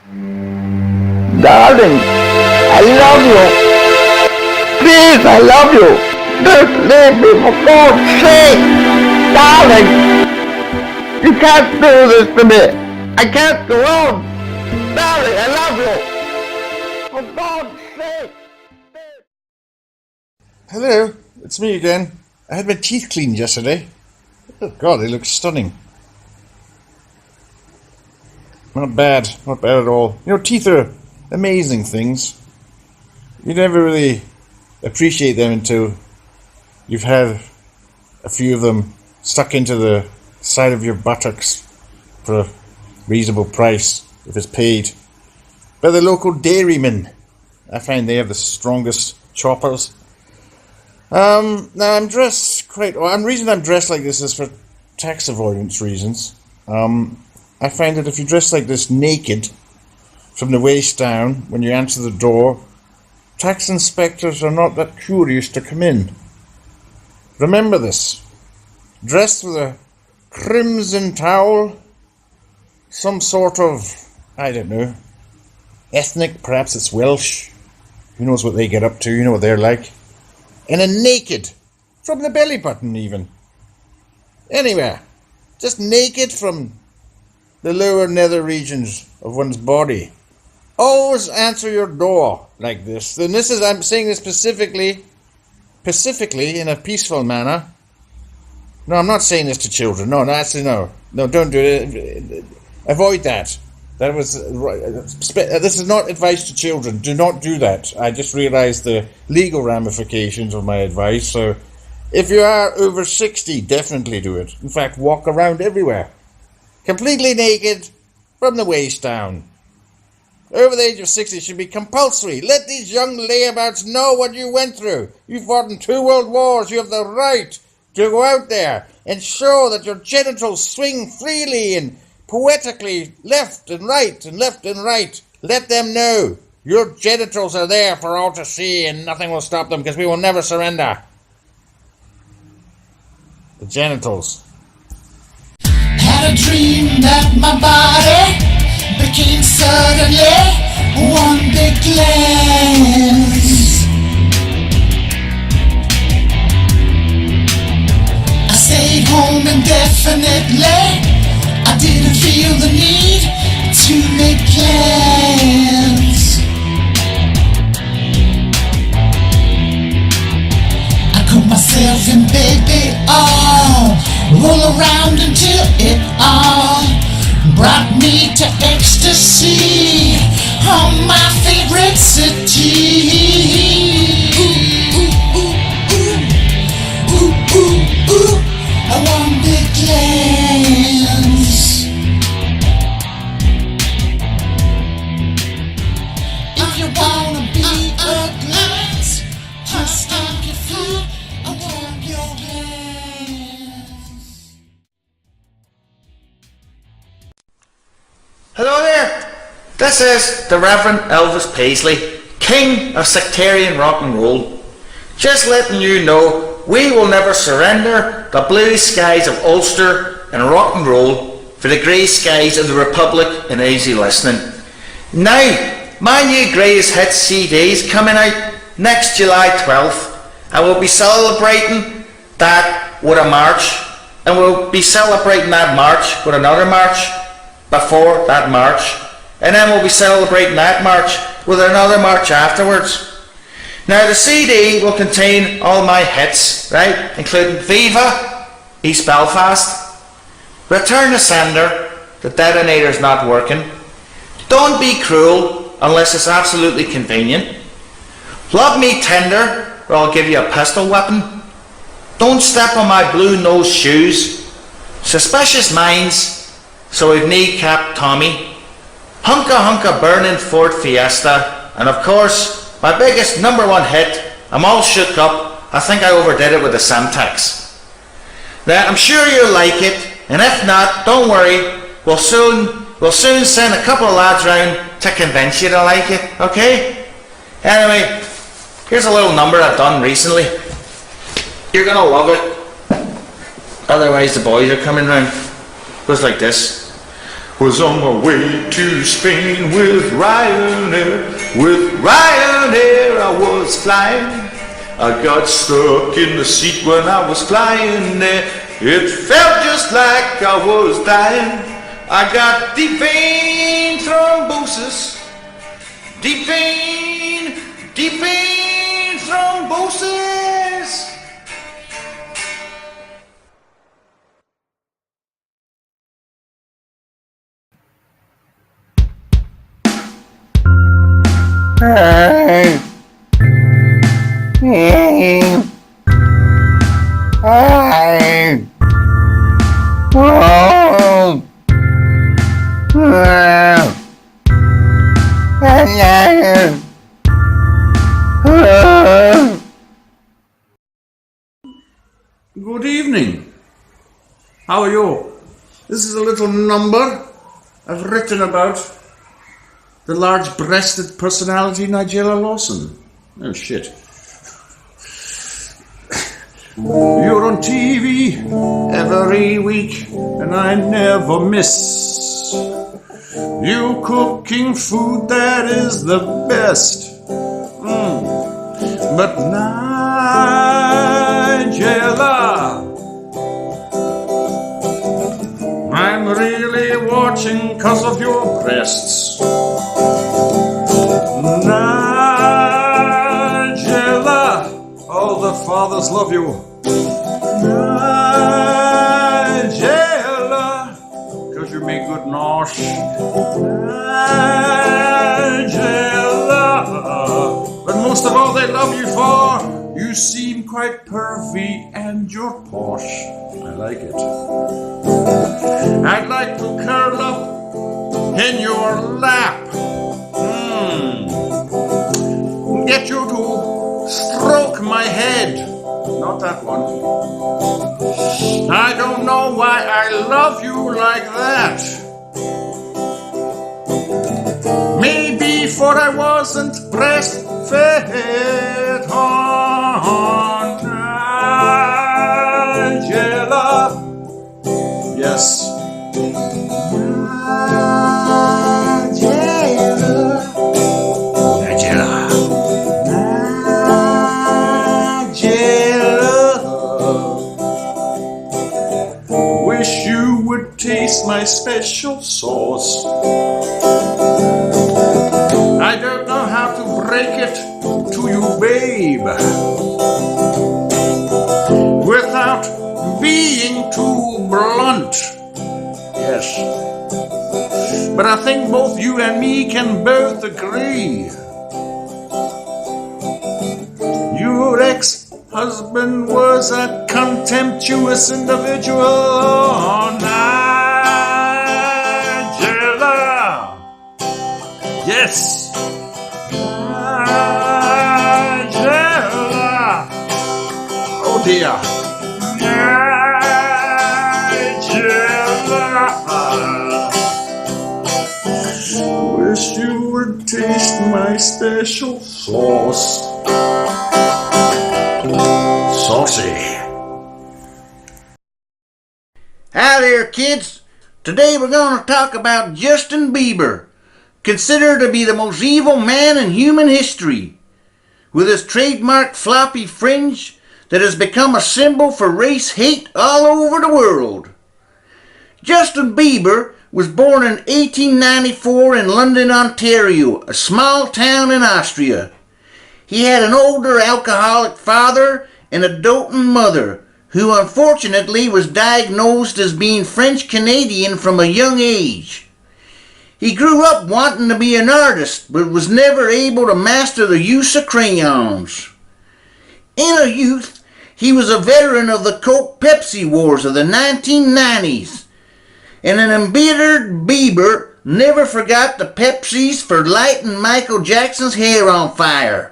Darling, I love you. Please, I love you. Don't leave me, for God's sake. Darling, you can't do this to me. I can't go on. Darling, I love you. For God's sake. Hello, it's me again. I had my teeth cleaned yesterday. Oh God, they look stunning. Not bad at all. You know, teeth are amazing things. You never really appreciate them until you've had a few of them stuck into the side of your buttocks for a reasonable price, if it's paid by the local dairyman. I find they have the strongest choppers. Now I'm dressed quite well. The reason I'm dressed like this is for tax avoidance reasons. I find that if you dress like this naked from the waist down when you answer the door, tax inspectors are not that curious to come in. Remember this. Dressed with a crimson towel, some sort of, I don't know, ethnic, perhaps it's Welsh. Who knows what they get up to, you know what they're like. And a naked, from the belly button even. Anywhere, just naked from the lower nether regions of one's body. Always answer your door like this. And this is, I'm saying this pacifically in a peaceful manner. No, I'm not saying this to children. No, don't do it. Avoid that. This is not advice to children. Do not do that. I just realized the legal ramifications of my advice. So if you are over 60, definitely do it. In fact, walk around everywhere. Completely naked from the waist down. Over the age of 60 should be compulsory. Let these young layabouts know what you went through. You fought in 2 world wars. You have the right to go out there and show that your genitals swing freely and poetically left and right and left and right. Let them know your genitals are there for all to see and nothing will stop them because we will never surrender. The genitals. Had a dream that my body became suddenly one big glance. I stayed home indefinitely. I didn't feel the need to make plans. I cook myself in baby oil, roll around until it all brought me to ecstasy on my favorite city. Ooh, ooh, ooh, ooh, ooh, ooh, ooh. I want big glance. If you wanna be a glance, just stamp your foot. I want your glance. Hello there, this is the Reverend Elvis Paisley, King of Sectarian Rock and Roll. Just letting you know, we will never surrender the blue skies of Ulster and rock and roll for the grey skies of the Republic and easy listening. Now, my new greatest hits CD is coming out next July 12th. I will be celebrating that with a march, and we'll be celebrating that march with another march before that march, and then we'll be celebrating that march with another march afterwards. Now the CD will contain all my hits, right, including Viva, East Belfast, Return to Sender, the detonator's not working, Don't Be Cruel unless it's absolutely convenient, Love Me Tender or I'll give you a pistol weapon, Don't Step on My Blue Nose Shoes, Suspicious Minds, So We've Kneecapped Tommy, Hunka Hunka Burning Ford Fiesta, and of course my biggest #1 hit, I'm All Shook Up. I think I overdid it with the Semtex. Now I'm sure you'll like it, and if not, don't worry, we'll soon send a couple of lads round to convince you to like it, okay? Anyway, here's a little number I've done recently. You're gonna love it. Otherwise the boys are coming round. Goes like this. Was on my way to Spain with Ryanair. With Ryanair I was flying. I got stuck in the seat when I was flying there. It felt just like I was dying. I got deep vein thrombosis. Deep vein thrombosis. Hey. Hey. Hey. Oh. Good evening. How are you? This is a little number I've written about the large-breasted personality Nigella Lawson. Oh shit. You're on TV every week and I never miss. You cooking food that is the best. But Nigella, I'm really watching 'cause of your breasts. Nigella, all the fathers love you. Nigella, 'cause you make good nosh. Nigella, but most of all they love you for you seem quite pervy and you're posh. I like it. I'd like to curl up in your lap. Get you to stroke my head. Not that one. I don't know why I love you like that. Maybe for I wasn't breastfed on Nigella. Yes. Wish you would taste my special sauce. I don't know how to break it to you, babe, without being too blunt. Yes. But I think both you and me can both agree. Your ex-husband was a contemptuous individual. Nigella. Yes. Nigella. Oh dear. Nigella. Wish you would taste my special sauce. Saucy. Hi there, kids. Today we're going to talk about Justin Bieber, considered to be the most evil man in human history, with his trademark floppy fringe that has become a symbol for race hate all over the world. Justin Bieber was born in 1894 in London, Ontario, a small town in Austria. He had an older alcoholic father and a doting mother, who unfortunately was diagnosed as being French Canadian from a young age. He grew up wanting to be an artist, but was never able to master the use of crayons. In a youth, he was a veteran of the Coke-Pepsi wars of the 1990s, and an embittered Bieber never forgot the Pepsis for lighting Michael Jackson's hair on fire.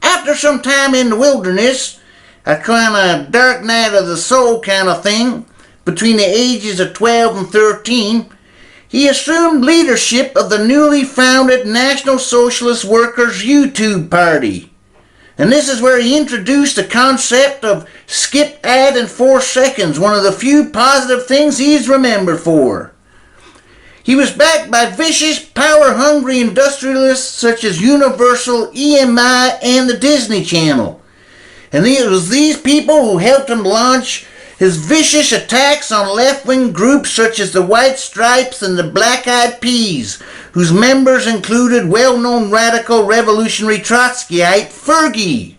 After some time in the wilderness, a kind of dark night of the soul kind of thing, between the ages of 12 and 13, he assumed leadership of the newly founded National Socialist Workers' YouTube Party. And this is where he introduced the concept of skip ad in 4 seconds, one of the few positive things he's remembered for. He was backed by vicious, power-hungry industrialists such as Universal, EMI, and the Disney Channel. And it was these people who helped him launch his vicious attacks on left-wing groups such as the White Stripes and the Black Eyed Peas, whose members included well-known radical revolutionary Trotskyite Fergie.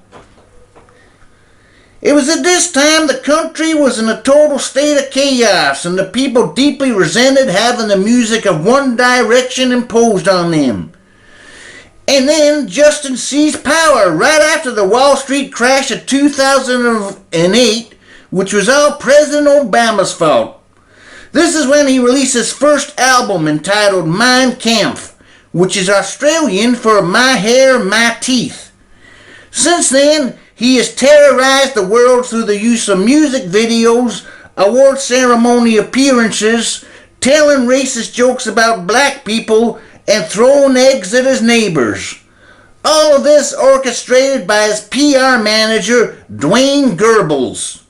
It was at this time the country was in a total state of chaos and the people deeply resented having the music of One Direction imposed on them. And then Justin seized power right after the Wall Street crash of 2008, which was all President Obama's fault. This is when he released his first album entitled Mein Kampf, which is Australian for My Hair, My Teeth. Since then, he has terrorized the world through the use of music videos, award ceremony appearances, telling racist jokes about black people, and throwing eggs at his neighbors. All of this orchestrated by his PR manager, Dwayne Goebbels.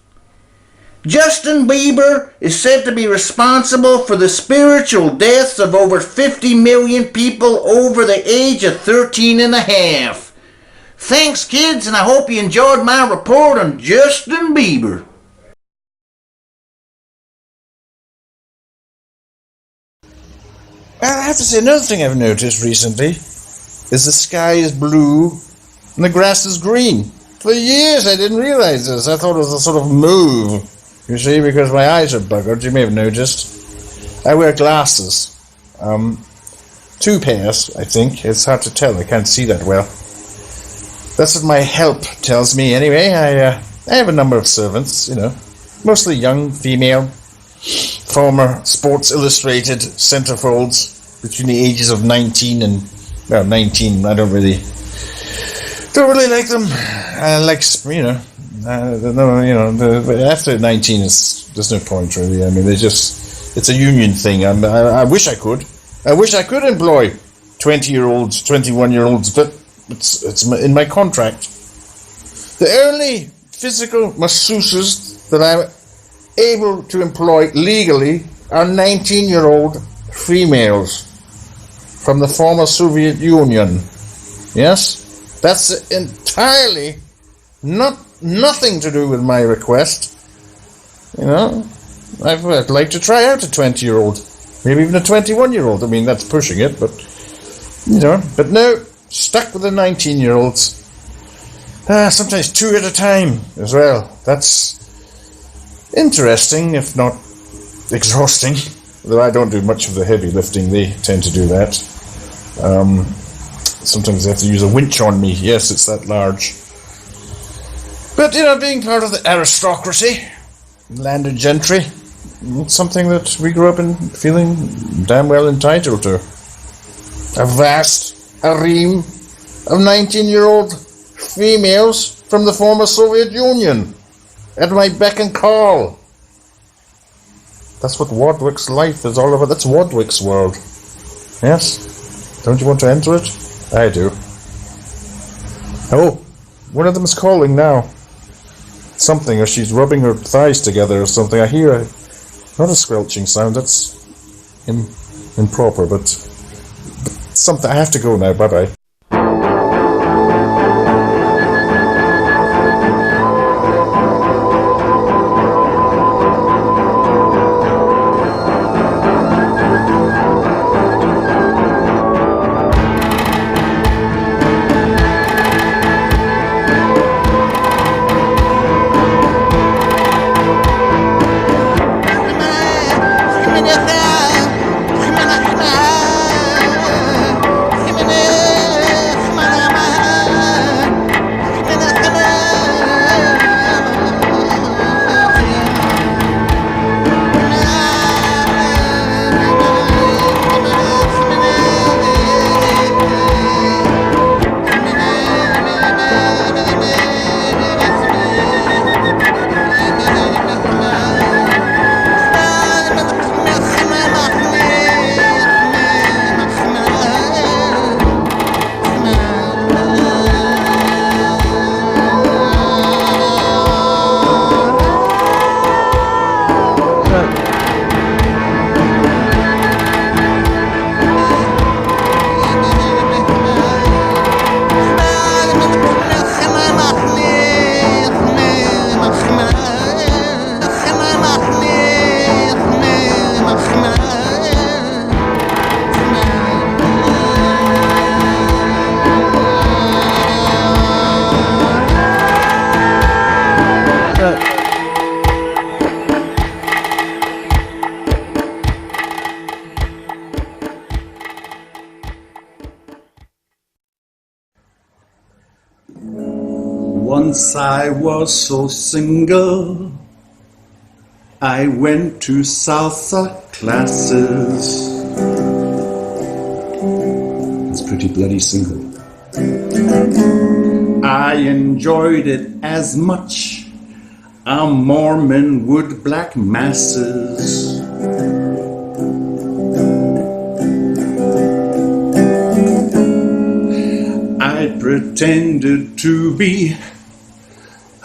Justin Bieber is said to be responsible for the spiritual deaths of over 50 million people over the age of 13 and a half. Thanks, kids, and I hope you enjoyed my report on Justin Bieber. I have to say, another thing I've noticed recently is the sky is blue and the grass is green. For years I didn't realize this. I thought it was a sort of move, you see, because my eyes are buggered. You may have noticed. I wear glasses. 2 pairs, I think. It's hard to tell. I can't see that well. That's what my help tells me anyway. I have a number of servants, mostly young, female, former Sports Illustrated centerfolds between the ages of 19 and, 19, I don't really like them. I like, after 19 there's no point really. I mean, it's a union thing. I wish I could. I wish I could employ 20-year-olds, 21-year-olds, but it's in my contract. The only physical masseuses that I'm able to employ legally are 19-year-old females from the former Soviet Union. Yes? That's entirely nothing to do with my request. I'd like to try out a 20-year-old, maybe even a 21-year-old. I mean, that's pushing it, but but no. Stuck with the 19-year-olds. Sometimes 2 at a time as well. That's interesting, if not exhausting. Though I don't do much of the heavy lifting. They tend to do that. Sometimes they have to use a winch on me. Yes, it's that large. But, being part of the aristocracy, landed gentry, it's something that we grew up in feeling damn well entitled to. A vast harem of 19-year-old females from the former Soviet Union at my beck and call. That's what Wodwic's life is all about. That's Wodwic's world. Yes? Don't you want to enter it? I do. Oh, one of them is calling now. Something, or she's rubbing her thighs together or something. I hear not a squelching sound. That's improper, but something. I have to go now. Bye-bye. Once I was so single, I went to salsa classes. It's pretty bloody single. I enjoyed it as much a Mormon would black masses. I pretended to be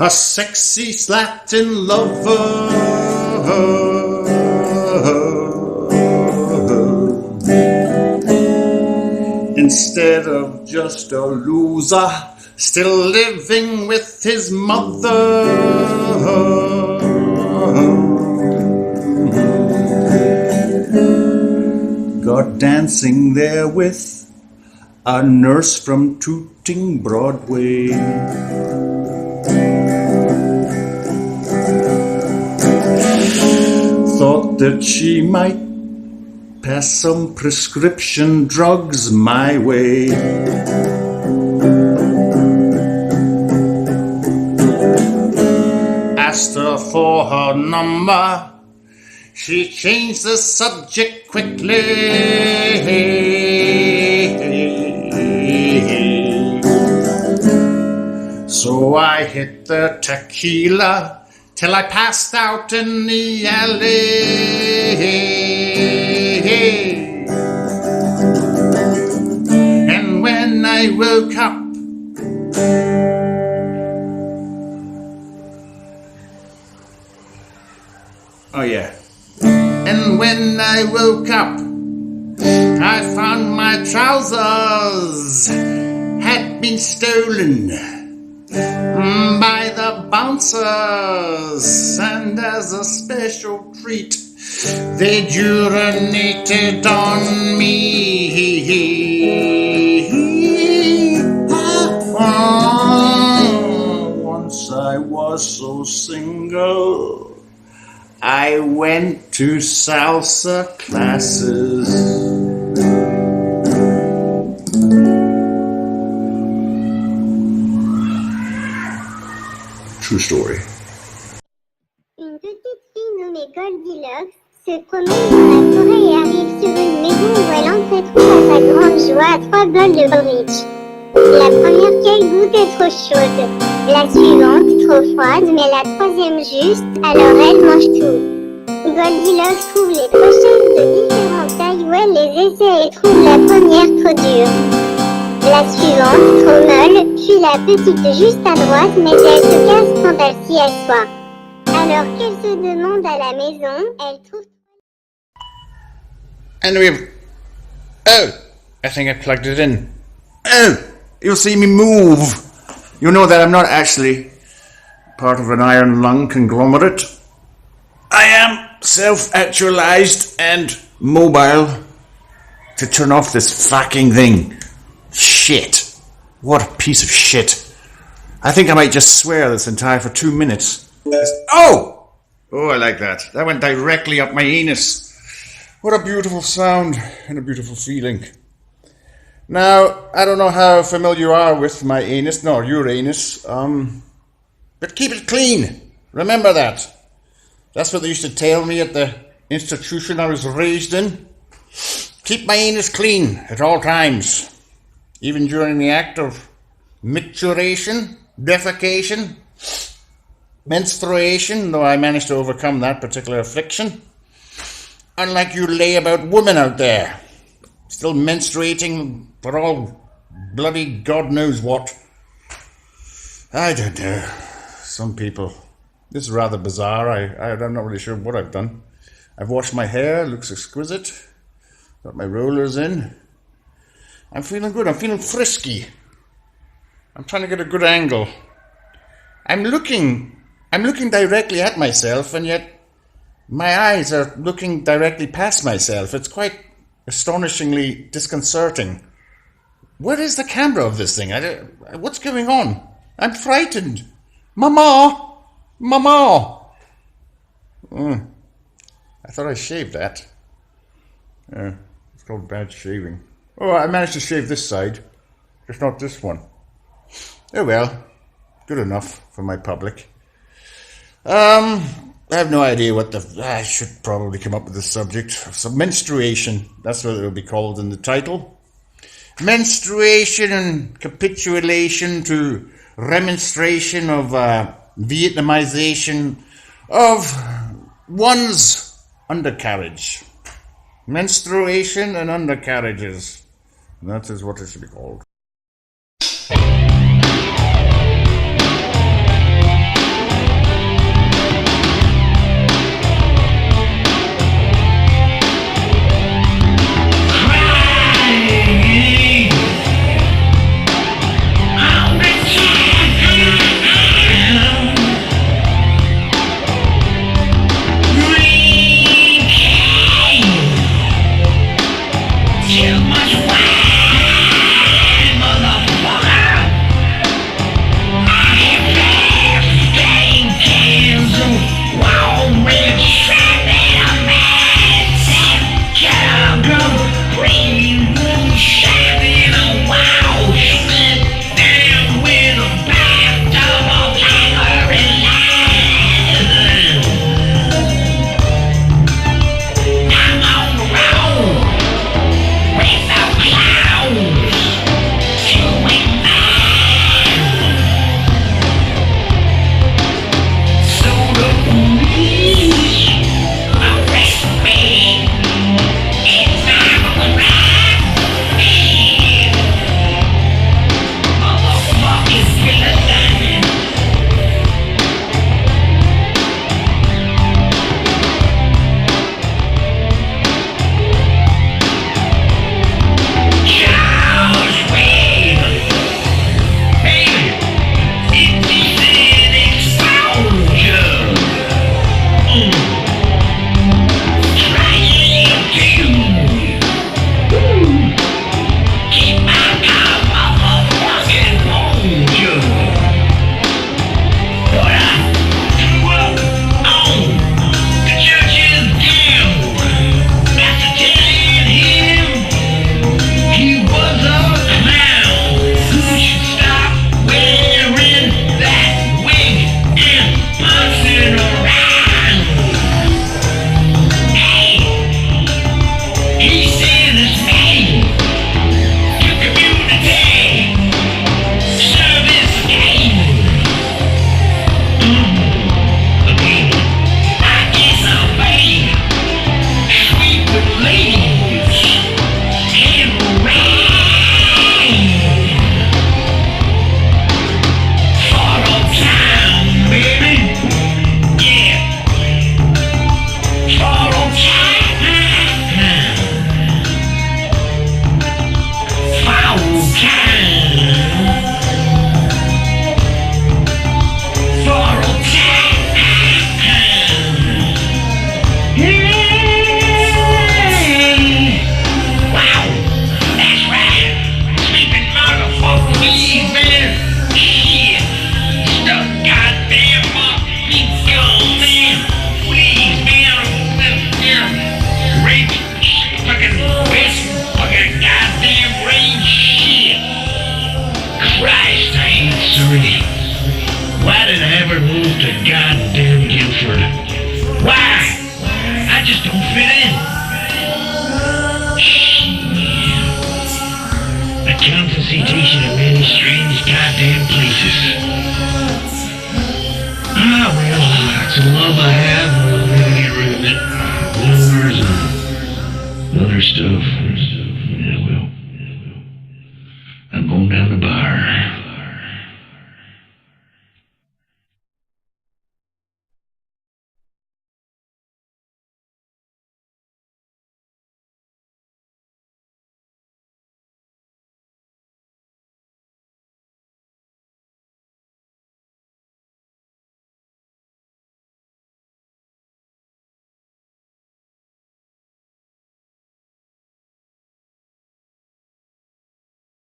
a sexy Latin lover. Instead of just a loser, still living with his mother. Got dancing there with a nurse from Tooting Broadway. Thought that she might pass some prescription drugs my way. Asked her for her number, she changed the subject quickly. So I hit the tequila till I passed out in the alley. And when I woke up, oh yeah. And when I woke up, I found my trousers had been stolen by the bouncers, and as a special treat, they urinated on me. Once I was so single, I went to salsa classes. True story. Une petite fille nommée Goldilocks se promène dans la forêt et arrive sur une maison où elle entre et trouve à sa grande joie 3 bols de porridge. La première qu'elle goûte est trop chaude, la suivante trop froide, mais la troisième juste, alors elle mange tout. Goldilocks trouve les prochaines de différentes tailles où elle les essaie et trouve la première trop dure. La suivante, trop molle, puis la petite juste à droite, mais elle se casse quand elle s'y assoit. Alors qu'elle se demande à la maison, elle trouve... And we've... Oh! I think I plugged it in. Oh! You'll see me move. You know that I'm not actually part of an iron lung conglomerate. I am self-actualized and mobile to turn off this fucking thing. Shit. What a piece of shit. I think I might just swear this entire for 2 minutes. Oh! Oh, I like that. That went directly up my anus. What a beautiful sound and a beautiful feeling. Now, I don't know how familiar you are with my anus, nor your anus, but keep it clean. Remember that. That's what they used to tell me at the institution I was raised in. Keep my anus clean at all times. Even during the act of micturition, defecation, menstruation, though I managed to overcome that particular affliction. Unlike you layabout women out there, still menstruating for all bloody God knows what. I don't know. Some people. This is rather bizarre. I'm not really sure what I've done. I've washed my hair, looks exquisite. Got my rollers in. I'm feeling good. I'm feeling frisky. I'm trying to get a good angle. I'm looking directly at myself, and yet my eyes are looking directly past myself. It's quite astonishingly disconcerting. Where is the camera of this thing? What's going on? I'm frightened. Mama! Mama! I thought I shaved that. It's called bad shaving. Oh, I managed to shave this side, just not this one. Oh well, good enough for my public. I have no idea what I should probably come up with this subject. So menstruation, that's what it'll be called in the title. Menstruation and capitulation to remonstration of Vietnamization of one's undercarriage. Menstruation and undercarriages. That is what it should be called. Other stuff. Yeah, well, I'm going down the bar.